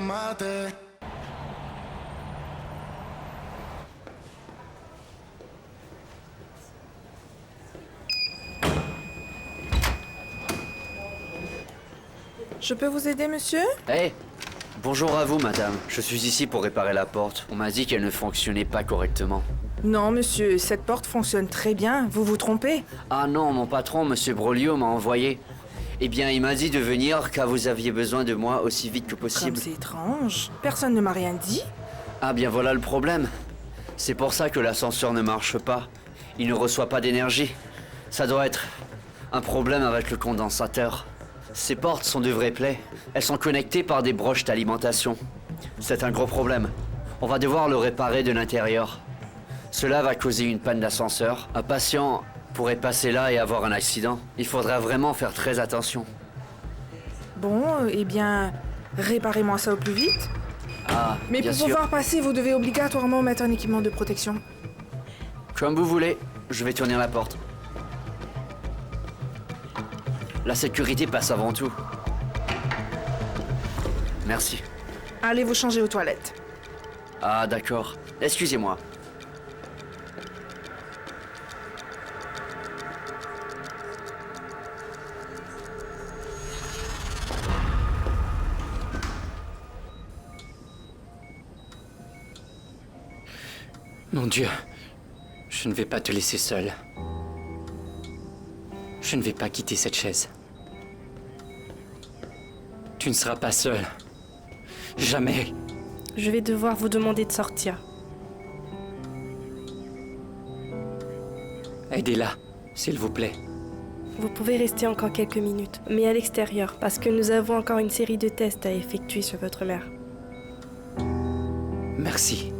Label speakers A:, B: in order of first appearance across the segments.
A: mate.
B: Je peux vous aider, monsieur?
C: Hey, bonjour à vous, madame. Je suis ici pour réparer la porte. On m'a dit qu'elle ne fonctionnait pas correctement.
B: Non, monsieur, cette porte fonctionne très bien. Vous vous trompez?
C: Ah non, mon patron, monsieur Broglio, m'a envoyé. Eh bien, il m'a dit de venir car vous aviez besoin de moi aussi vite que
B: Comme
C: possible.
B: c'est étrange. Personne ne m'a rien dit.
C: Ah bien voilà le problème. C'est pour ça que l'ascenseur ne marche pas. Il ne reçoit pas d'énergie. Ça doit être un problème avec le condensateur. Ces portes sont de vraies plaies. Elles sont connectées par des broches d'alimentation. C'est un gros problème. On va devoir le réparer de l'intérieur. Cela va causer une panne d'ascenseur. Un patient pourrait passer là et avoir un accident. Il faudra vraiment faire très attention.
B: Bon, eh bien, réparez-moi ça au plus vite.
C: Ah,
B: Mais
C: bien
B: pour
C: sûr.
B: pouvoir passer, vous devez obligatoirement mettre un équipement de protection.
C: Comme vous voulez, je vais tourner la porte. La sécurité passe avant tout. Merci.
B: Allez vous changer aux toilettes.
C: Ah, d'accord. Excusez-moi.
D: Mon Dieu, je ne vais pas te laisser seul. Je ne vais pas quitter cette chaise. Tu ne seras pas seul. Jamais.
E: Je vais devoir vous demander de sortir.
D: Aidez-la, s'il vous plaît.
E: Vous pouvez rester encore quelques minutes, mais à l'extérieur, parce que nous avons encore une série de tests à effectuer sur votre mère.
D: Merci.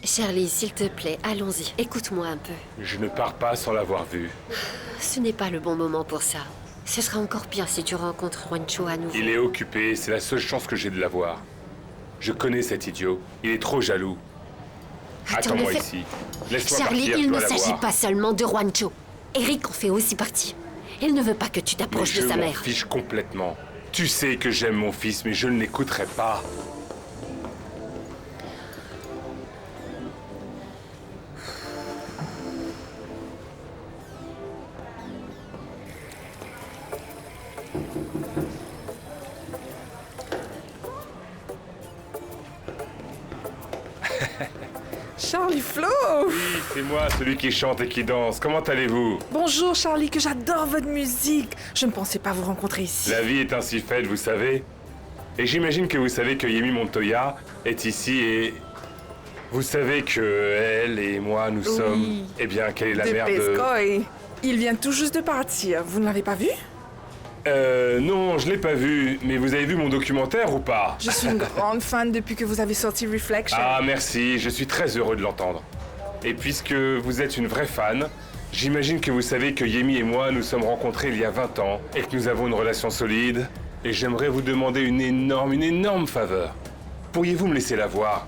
F: Charlie, s'il te plaît, allons-y. Écoute-moi un peu.
G: Je ne pars pas sans l'avoir vu.
F: Ce n'est pas le bon moment pour ça. Ce sera encore pire si tu rencontres Juancho à nouveau.
G: Il est occupé, c'est la seule chance que j'ai de l'avoir. Je connais cet idiot. Il est trop jaloux.
F: Attends,
G: Attends-moi
F: ne fais-
G: ici. Laisse-moi
F: Charlie,
G: partir,
F: il
G: je
F: ne
G: dois la
F: s'agit
G: voir.
F: pas seulement de Juancho. Eric en fait aussi partie. Il ne veut pas que tu
G: Mais
F: t'approches
G: je
F: de sa
G: m'en
F: mère.
G: fiche complètement. Tu sais que j'aime mon fils, mais je ne l'écouterai pas.
B: Charlie Flo!
G: Oui, c'est moi, celui qui chante et qui danse. Comment allez-vous?
B: Bonjour Charlie, que j'adore votre musique. Je ne pensais pas vous rencontrer ici.
G: La vie est ainsi faite, vous savez. Et j'imagine que vous savez que Yemi Montoya est ici et... Vous savez que elle et moi, nous sommes... Eh bien, quelle est la
B: de
G: mère de...
B: Pescoy. Il vient tout juste de partir. Vous ne l'avez pas vu?
G: Non, je l'ai pas vu. Mais vous avez vu mon documentaire ou pas?
B: Je suis une grande fan depuis que vous avez sorti Reflection.
G: Ah, merci, je suis très heureux de l'entendre. Et puisque vous êtes une vraie fan, j'imagine que vous savez que Yemi et moi nous sommes rencontrés il y a 20 ans et que nous avons une relation solide. Et j'aimerais vous demander une énorme faveur. Pourriez-vous me laisser la voir?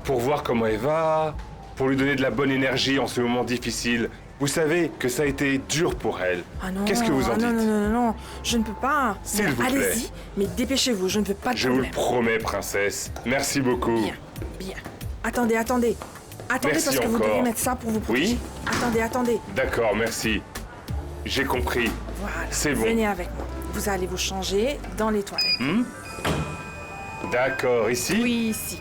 G: Pour voir comment elle va, pour lui donner de la bonne énergie en ce moment difficile. Vous savez que ça a été dur pour elle.
B: Ah non,
G: Qu'est-ce que vous en dites?
B: non, je ne peux pas.
G: S'il
B: Bon,
G: vous plaît.
B: Allez-y, mais dépêchez-vous, je ne veux pas de
G: Je vous le
B: problème.
G: promets, princesse. Merci beaucoup.
B: Bien, bien. Attendez. Attendez,
G: Merci
B: parce que vous
G: encore.
B: devez mettre ça pour vous protéger.
G: Oui?
B: Attendez.
G: D'accord, merci. J'ai compris.
B: Voilà,
G: C'est bon.
B: venez avec moi. Vous allez vous changer dans les toilettes.
G: D'accord, ici?
B: Oui, ici.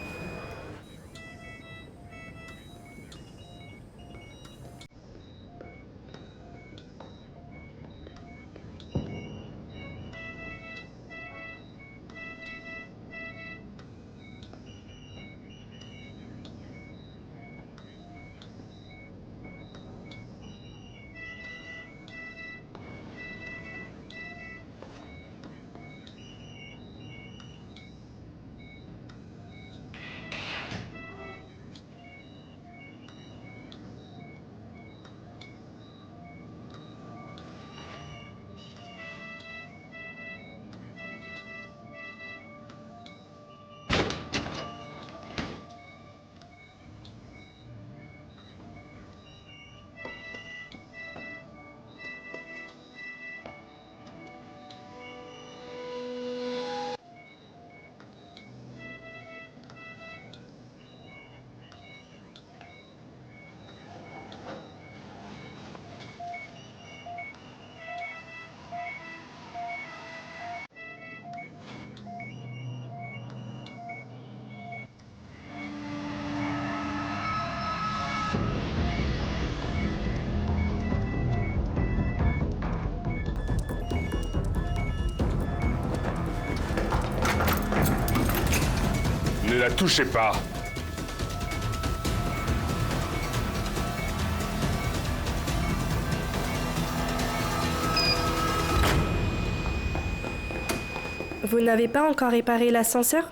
G: Ne la touchez pas.
E: Vous n'avez pas encore réparé l'ascenseur?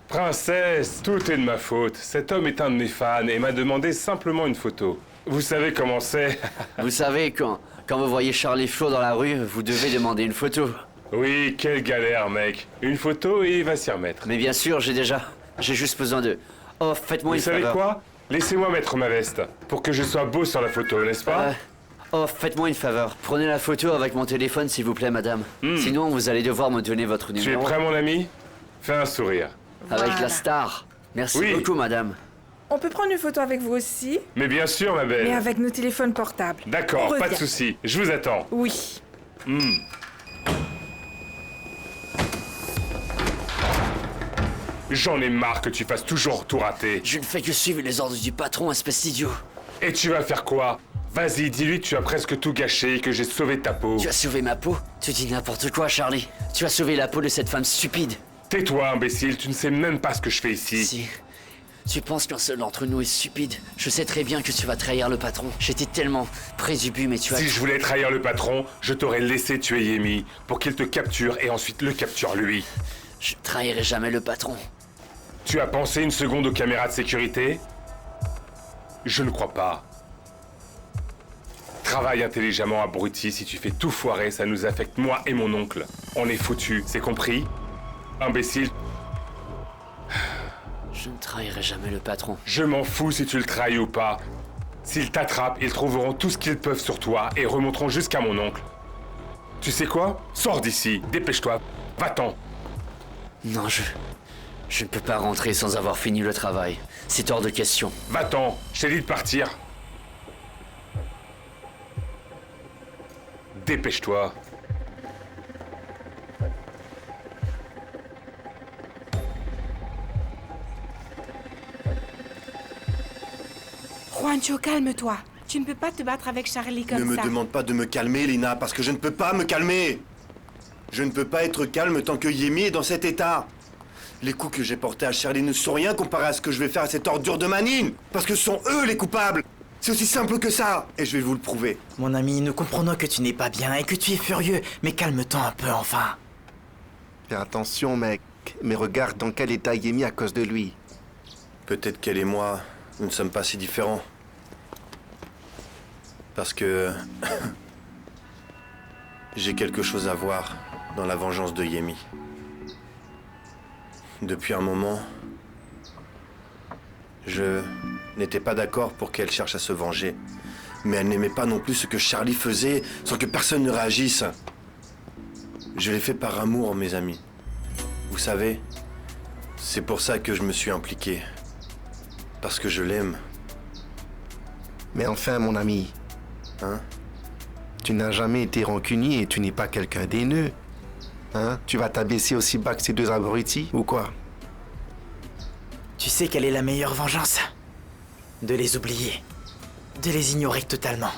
G: Princesse, tout est de ma faute. Cet homme est un de mes fans et m'a demandé simplement une photo. Vous savez comment c'est?
C: Vous savez, quand vous voyez Charlie Flo dans la rue, vous devez demander une photo.
G: Oui, quelle galère, mec. Une photo et il va s'y remettre.
C: Mais bien sûr, j'ai juste besoin de... Oh, faites-moi
G: Vous
C: une
G: savez
C: faveur.
G: quoi? Laissez-moi mettre ma veste, pour que je sois beau sur la photo, n'est-ce pas?
C: Oh, faites-moi une faveur. Prenez la photo avec mon téléphone, s'il vous plaît, madame. Sinon, vous allez devoir me donner votre
G: Tu es
C: numéro.
G: prêt, mon ami? Fais un sourire.
C: Avec
B: Voilà.
C: la star. Merci
G: Oui.
C: beaucoup, madame.
B: On peut prendre une photo avec vous aussi,
G: Mais bien sûr, ma belle.
B: mais avec nos téléphones portables.
G: D'accord,
B: On
G: pas de
B: revient.
G: souci. Je vous attends.
B: Oui.
G: J'en ai marre que tu fasses toujours tout rater.
C: Je ne fais que suivre les ordres du patron, espèce d'idiot.
G: Et tu vas faire quoi? Vas-y, dis-lui que tu as presque tout gâché et que j'ai sauvé ta peau.
C: Tu as sauvé ma peau? Tu dis n'importe quoi, Charlie. Tu as sauvé la peau de cette femme stupide.
G: Tais-toi, imbécile, tu ne sais même pas ce que je fais ici.
C: Si tu penses qu'un seul d'entre nous est stupide, je sais très bien que tu vas trahir le patron. J'étais tellement près du but, mais tu as...
G: Si je voulais trahir le patron, je t'aurais laissé tuer Yemi pour qu'il te capture et ensuite le capture lui.
C: Je trahirai jamais le patron.
G: Tu as pensé une seconde aux caméras de sécurité? Je ne crois pas. Travaille intelligemment, abruti. Si tu fais tout foirer, ça nous affecte moi et mon oncle. On est foutus, c'est compris? Imbécile,
C: Je ne trahirai jamais le patron.
G: je m'en fous si tu le trahis ou pas. S'ils t'attrapent, ils trouveront tout ce qu'ils peuvent sur toi et remonteront jusqu'à mon oncle. Tu sais quoi? Sors d'ici, dépêche-toi, va-t'en.
C: Non, je ne peux pas rentrer sans avoir fini le travail. C'est hors de question.
G: Va-t'en, je t'ai dit de partir. Dépêche-toi.
A: Juancho, calme-toi. Tu ne peux pas te battre avec Charlie comme
H: Ne me
A: ça.
H: demande pas de me calmer, Lina, parce que je ne peux pas me calmer. Je ne peux pas être calme tant que Yemi est dans cet état. Les coups que j'ai portés à Charlie ne sont rien comparé à ce que je vais faire à cette ordure de Manine. Parce que ce sont eux les coupables. C'est aussi simple que ça. Et je vais vous le prouver.
I: Mon ami, nous comprenons que tu n'es pas bien et que tu es furieux, mais calme-toi un peu enfin.
J: Fais attention, mec. Mais regarde dans quel état il est mis à cause de lui.
H: Peut-être qu'elle et moi, nous ne sommes pas si différents. Parce que... j'ai quelque chose à voir dans la vengeance de Yemi. Depuis un moment, je n'étais pas d'accord pour qu'elle cherche à se venger. Mais elle n'aimait pas non plus ce que Charlie faisait sans que personne ne réagisse. Je l'ai fait par amour, mes amis. Vous savez, c'est pour ça que je me suis impliqué. Parce que je l'aime.
J: Mais enfin, mon ami.
H: Hein?
J: Tu n'as jamais été rancunier et tu n'es pas quelqu'un d'haineux. Hein? Tu vas t'abaisser aussi bas que ces deux abrutis, ou quoi?
I: Tu sais quelle est la meilleure vengeance? De les oublier. De les ignorer totalement.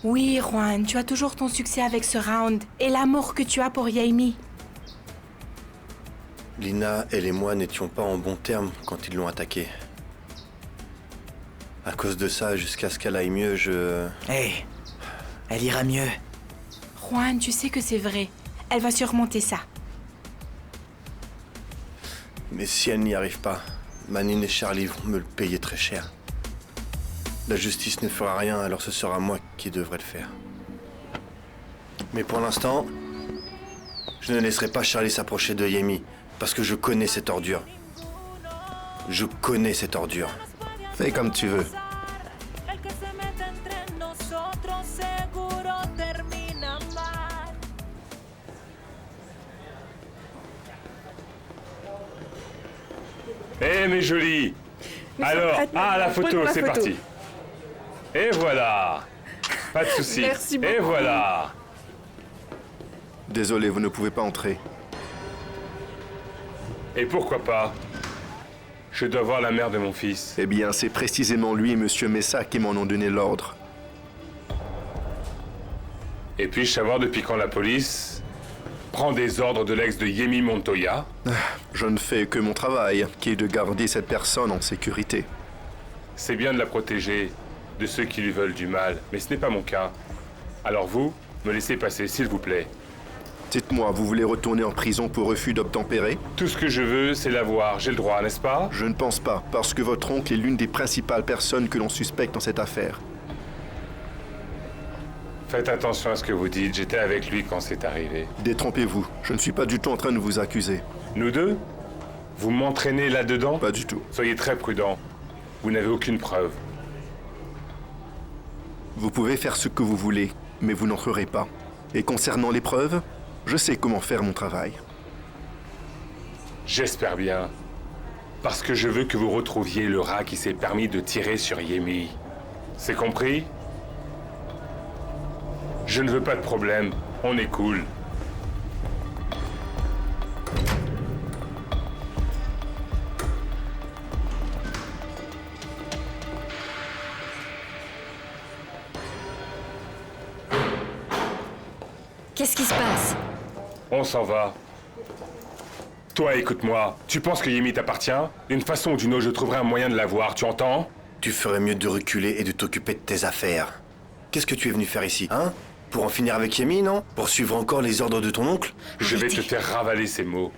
A: Oui, Juan, tu as toujours ton succès avec ce round et l'amour que tu as pour Yemi.
H: Lina, elle et moi n'étions pas en bons termes quand ils l'ont attaquée. À cause de ça, jusqu'à ce qu'elle aille mieux,
I: Hé, elle ira mieux.
A: Juan, tu sais que c'est vrai. Elle va surmonter ça.
H: Mais si elle n'y arrive pas, Manine et Charlie vont me le payer très cher. La justice ne fera rien, alors ce sera moi qui devrais le faire. Mais pour l'instant, je ne laisserai pas Charlie s'approcher de Yemi, parce que je connais cette ordure. Je connais cette ordure.
J: Fais comme tu veux.
G: Eh mes jolis. Alors, la photo,
B: Prenons la
G: c'est
B: photo.
G: parti. Et voilà. Pas de souci.
B: Merci
G: Et
B: beaucoup.
G: voilà.
J: Désolé, vous ne pouvez pas entrer.
G: Et pourquoi pas? Je dois voir la mère de mon fils.
J: Eh bien, c'est précisément lui et Monsieur Messa qui m'en ont donné l'ordre.
G: Et puis-je savoir depuis quand la police prend des ordres de l'ex de Yemi Montoya.
J: Je ne fais que mon travail, qui est de garder cette personne en sécurité.
G: C'est bien de la protéger de ceux qui lui veulent du mal, mais ce n'est pas mon cas. Alors vous, me laissez passer, s'il vous plaît.
J: Dites-moi, vous voulez retourner en prison pour refus d'obtempérer?
G: Tout ce que je veux, c'est la voir. J'ai le droit, n'est-ce pas?
J: Je ne pense pas, parce que votre oncle est l'une des principales personnes que l'on suspecte dans cette affaire.
G: Faites attention à ce que vous dites, j'étais avec lui quand c'est arrivé.
J: Détrompez-vous, je ne suis pas du tout en train de vous accuser.
G: Nous deux? Vous m'entraînez là-dedans?
J: Pas du tout.
G: Soyez très prudent. Vous n'avez aucune preuve.
J: Vous pouvez faire ce que vous voulez, mais vous n'entrerez pas. Et concernant les preuves, je sais comment faire mon travail.
G: J'espère bien. Parce que je veux que vous retrouviez le rat qui s'est permis de tirer sur Yemi. C'est compris? Je ne veux pas de problème. On est cool.
F: Qu'est-ce qui se passe?
G: On s'en va. Toi, écoute-moi. Tu penses que Yemi t'appartient? D'une façon ou d'une autre, je trouverai un moyen de l'avoir, tu entends?
H: Tu ferais mieux de reculer et de t'occuper de tes affaires. Qu'est-ce que tu es venu faire ici, hein? Pour en finir avec Yemi, non? Pour suivre encore les ordres de ton oncle?
G: Je vais te faire ravaler ces mots.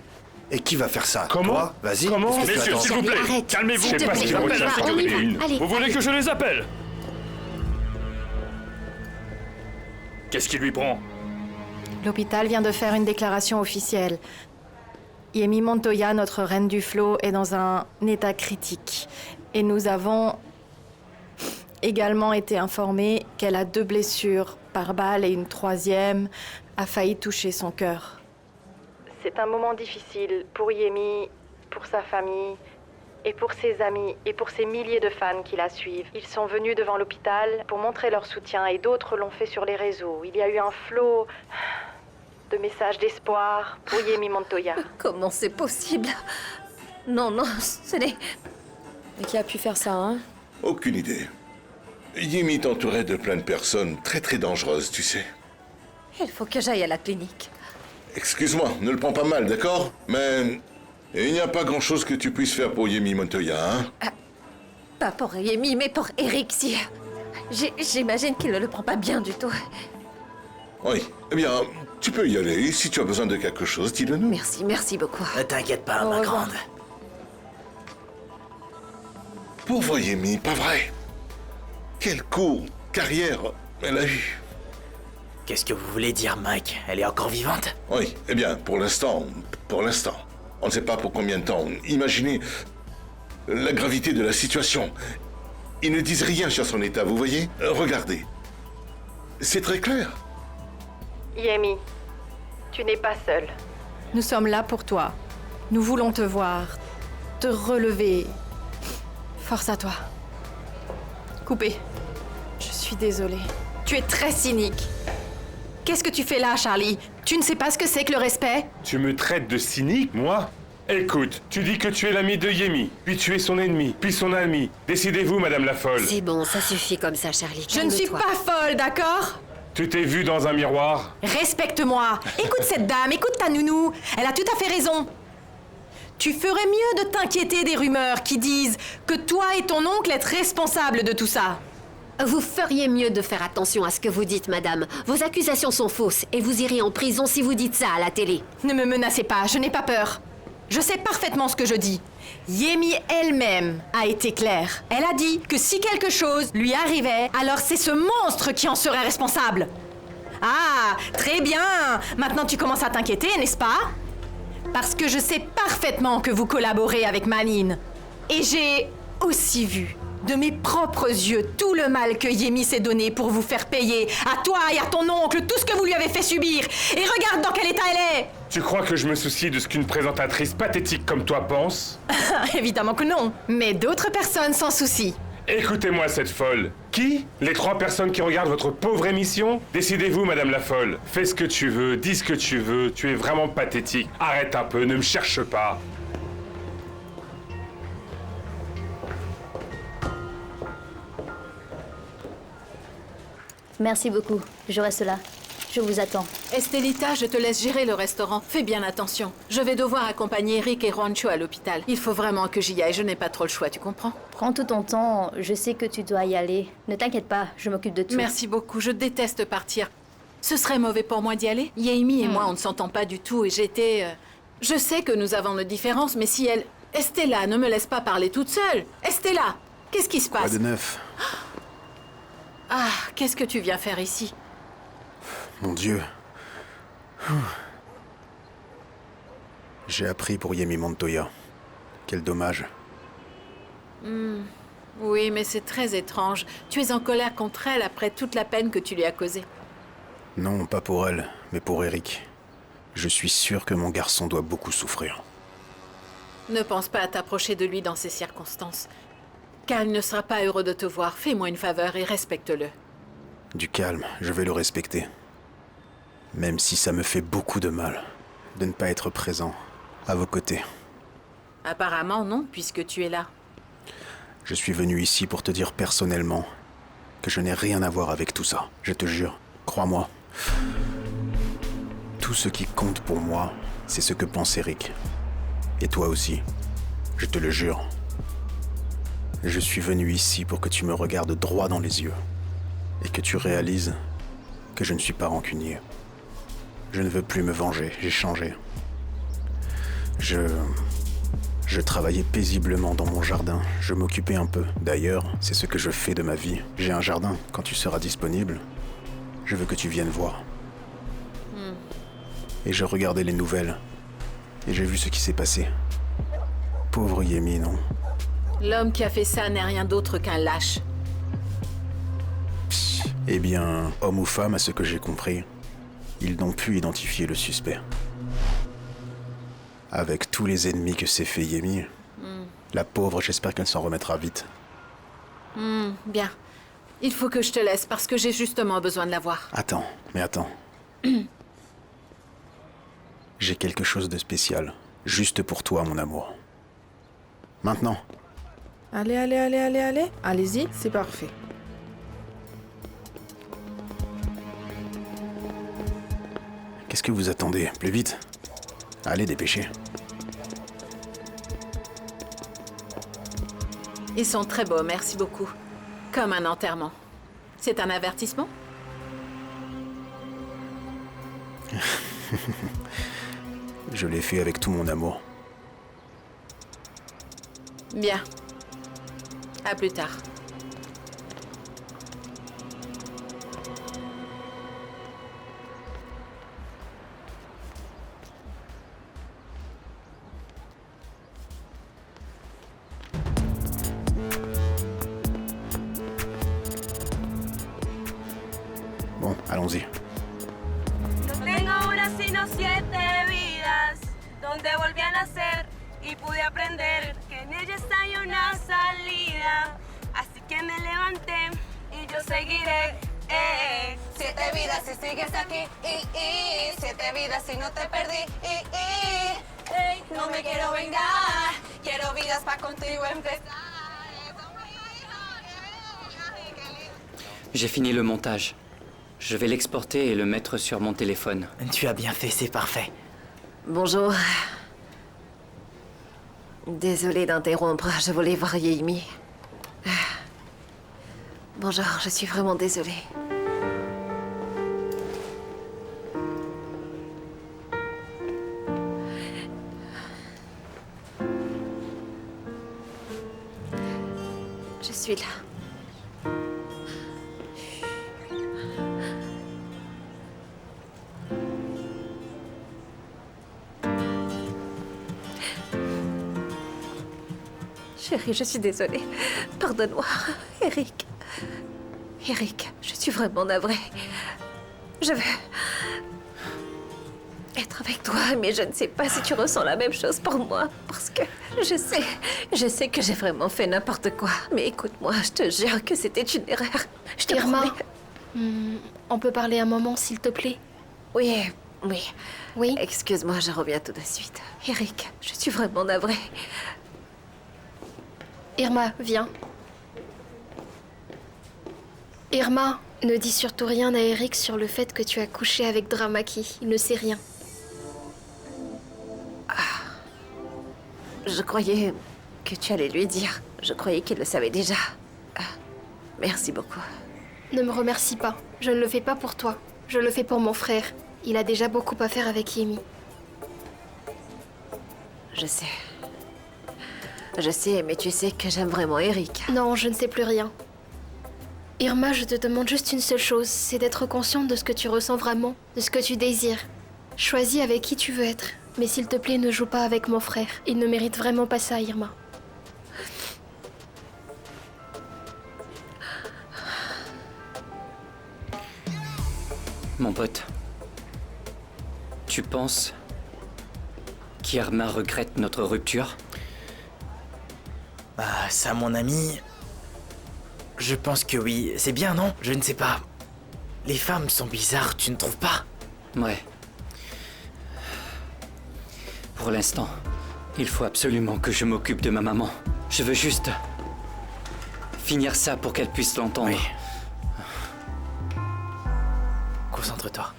H: Et qui va faire ça?
G: Comment?
H: Toi? Vas-y.
G: Comment?
H: Qu'est-ce que tu
K: Messieurs,
H: attends?
K: s'il vous plaît,
F: Arrête.
K: calmez-vous.
F: S'il te
G: Je sais pas
F: plaît,
G: ce qu'il
F: on y
G: retient,
F: va,
G: c'est
F: on
G: que
F: y
G: t'es
F: va.
G: une.
F: Allez,
K: Vous voulez
F: allez.
K: que je les appelle? Qu'est-ce qui lui prend?
L: L'hôpital vient de faire une déclaration officielle. Yemi Montoya, notre reine du flot, est dans un état critique. Et nous avons également été informés qu'elle a 2 blessures par balle et une 3e a failli toucher son cœur. C'est un moment difficile pour Yemi, pour sa famille, et pour ses amis, et pour ces milliers de fans qui la suivent. Ils sont venus devant l'hôpital pour montrer leur soutien, et d'autres l'ont fait sur les réseaux. Il y a eu un flot de messages d'espoir pour Yemi Montoya.
F: Comment c'est possible? Non, non, ce n'est...
M: Mais qui a pu faire ça, hein?
N: Aucune idée. Yemi t'entourait de plein de personnes très dangereuses, tu sais.
F: Il faut que j'aille à la clinique.
N: Excuse-moi, ne le prends pas mal, d'accord? Mais il n'y a pas grand-chose que tu puisses faire pour Yemi Montoya, hein?
F: Pas pour Yemi, mais pour Eric, si... J'imagine qu'il ne le prend pas bien du tout.
N: Oui, eh bien, tu peux y aller. Si tu as besoin de quelque chose, dis-le-nous.
F: Merci beaucoup.
I: Ne t'inquiète pas, ma grande.
N: Pauvre Yemi, pas vrai? Quelle carrière elle a eue.
I: Qu'est-ce que vous voulez dire, Mike? Elle est encore vivante?
N: Oui, eh bien, pour l'instant. On ne sait pas pour combien de temps. Imaginez la gravité de la situation. Ils ne disent rien sur son état, vous voyez? Regardez. C'est très clair.
L: Yemi, tu n'es pas seule. Nous sommes là pour toi. Nous voulons te voir, te relever. Force à toi. Coupé. Je suis désolée. Tu es très cynique. Qu'est-ce que tu fais là, Charlie? Tu ne sais pas ce que c'est que le respect?
G: Tu me traites de cynique, moi? Écoute, tu dis que tu es l'ami de Yemi, puis tu es son ennemi, puis son ami. Décidez-vous, Madame la folle.
F: C'est bon, ça suffit comme ça, Charlie.
L: Je ne suis pas folle, d'accord?
G: Tu t'es vue dans un miroir?
L: Respecte-moi. Écoute cette dame, écoute ta nounou. Elle a tout à fait raison. Tu ferais mieux de t'inquiéter des rumeurs qui disent que toi et ton oncle êtes responsables de tout ça.
F: Vous feriez mieux de faire attention à ce que vous dites, madame. Vos accusations sont fausses et vous irez en prison si vous dites ça à la télé.
L: Ne me menacez pas, je n'ai pas peur. Je sais parfaitement ce que je dis. Yemi elle-même a été claire. Elle a dit que si quelque chose lui arrivait, alors c'est ce monstre qui en serait responsable. Ah, très bien. Maintenant tu commences à t'inquiéter, n'est-ce pas? Parce que je sais parfaitement que vous collaborez avec Manine. Et j'ai aussi vu de mes propres yeux tout le mal que Yemi s'est donné pour vous faire payer, à toi et à ton oncle, tout ce que vous lui avez fait subir. Et regarde dans quel état elle est.
G: Tu crois que je me soucie de ce qu'une présentatrice pathétique comme toi pense?
L: Évidemment que non. Mais d'autres personnes s'en soucient.
G: Écoutez-moi cette folle. Qui? Les 3 personnes qui regardent votre pauvre émission? Décidez-vous, Madame la folle. Fais ce que tu veux, dis ce que tu veux. Tu es vraiment pathétique. Arrête un peu, ne me cherche pas.
O: Merci beaucoup. Je reste là. Je vous attends.
P: Estelita, je te laisse gérer le restaurant. Fais bien attention. Je vais devoir accompagner Eric et Juancho à l'hôpital. Il faut vraiment que j'y aille, je n'ai pas trop le choix, tu comprends?
O: Prends tout ton temps, je sais que tu dois y aller. Ne t'inquiète pas, je m'occupe de tout.
P: Merci beaucoup, je déteste partir. Ce serait mauvais pour moi d'y aller. Yaemi et moi, on ne s'entend pas du tout et j'étais... Je sais que nous avons nos différences, mais si elle... Estella, ne me laisse pas parler toute seule. Estella, qu'est-ce qui se passe?
H: Quoi de neuf?
P: Ah, qu'est-ce que tu viens faire ici?
H: Mon Dieu. J'ai appris pour Yemi Montoya. Quel dommage.
P: Oui, mais c'est très étrange. Tu es en colère contre elle après toute la peine que tu lui as causée.
H: Non, pas pour elle, mais pour Eric. Je suis sûr que mon garçon doit beaucoup souffrir.
P: Ne pense pas à t'approcher de lui dans ces circonstances. Car il ne sera pas heureux de te voir. Fais-moi une faveur et respecte-le.
H: Du calme, je vais le respecter. Même si ça me fait beaucoup de mal de ne pas être présent à vos côtés.
P: Apparemment non, puisque tu es là.
H: Je suis venu ici pour te dire personnellement que je n'ai rien à voir avec tout ça. Je te jure, crois-moi. Tout ce qui compte pour moi, c'est ce que pense Eric. Et toi aussi, je te le jure. Je suis venu ici pour que tu me regardes droit dans les yeux et que tu réalises que je ne suis pas rancunier. Je ne veux plus me venger, j'ai changé. Je travaillais paisiblement dans mon jardin, je m'occupais un peu. D'ailleurs, c'est ce que je fais de ma vie. J'ai un jardin, quand tu seras disponible, je veux que tu viennes voir. Et je regardais les nouvelles, et j'ai vu ce qui s'est passé. Pauvre Yemi, non?
P: L'homme qui a fait ça n'est rien d'autre qu'un lâche.
H: Eh bien, homme ou femme, à ce que j'ai compris, ils n'ont pu identifier le suspect. Avec tous les ennemis que s'est fait Yemi, la pauvre, j'espère qu'elle s'en remettra vite.
P: Bien. Il faut que je te laisse parce que j'ai justement besoin de la voir.
H: Attends. J'ai quelque chose de spécial, juste pour toi, mon amour. Maintenant.
B: Allez. Allez-y, c'est parfait.
H: Qu'est-ce que vous attendez? Plus vite. Allez, dépêchez.
P: Ils sont très beaux, merci beaucoup. Comme un enterrement. C'est un avertissement?
H: Je l'ai fait avec tout mon amour.
P: Bien. À plus tard.
H: Bon, allons-y.
Q: Tengo una sino 7 vidas, donde volví a nacer y pude aprender que en ella está una salida. Así que me levanté y yo seguiré. 7 vidas si sigues aquí, 7 vidas si no te perdí. No me quiero vengar, quiero vidas para contigo empezar.
D: J'ai fini le montage. Je vais l'exporter et le mettre sur mon téléphone.
I: Tu as bien fait, c'est parfait.
F: Bonjour. Désolée d'interrompre, je voulais voir Yaemi. Bonjour, je suis vraiment désolée. Je suis là. Chérie, je suis désolée. Pardonne-moi. Eric, je suis vraiment navrée. Je veux être avec toi, mais je ne sais pas si tu ressens la même chose pour moi. Parce que je sais que j'ai vraiment fait n'importe quoi. Mais écoute-moi, je te jure que c'était une erreur. Je te
E: Irma,
F: promets.
E: On peut parler un moment, s'il te plaît?
F: Oui.
E: Oui?
F: Excuse-moi, je reviens tout de suite. Eric, je suis vraiment navrée.
E: Irma, viens.
R: Irma, ne dis surtout rien à Eric sur le fait que tu as couché avec Dramaki. Il ne sait rien.
F: Je croyais que tu allais lui dire. Je croyais qu'il le savait déjà. Merci beaucoup.
R: Ne me remercie pas. Je ne le fais pas pour toi. Je le fais pour mon frère. Il a déjà beaucoup à faire avec Yemi.
F: Je sais. Je sais, mais tu sais que j'aime vraiment Eric.
R: Non, je ne sais plus rien. Irma, je te demande juste une seule chose, c'est d'être consciente de ce que tu ressens vraiment, de ce que tu désires. Choisis avec qui tu veux être, mais s'il te plaît, ne joue pas avec mon frère. Il ne mérite vraiment pas ça, Irma.
D: Mon pote, tu penses qu'Irma regrette notre rupture?
I: Ah, ça, mon ami... Je pense que oui. C'est bien, non? Je ne sais pas. Les femmes sont bizarres, tu ne trouves pas?
D: Ouais. Pour l'instant, il faut absolument que je m'occupe de ma maman. Je veux juste finir ça pour qu'elle puisse l'entendre.
I: Oui. Concentre-toi.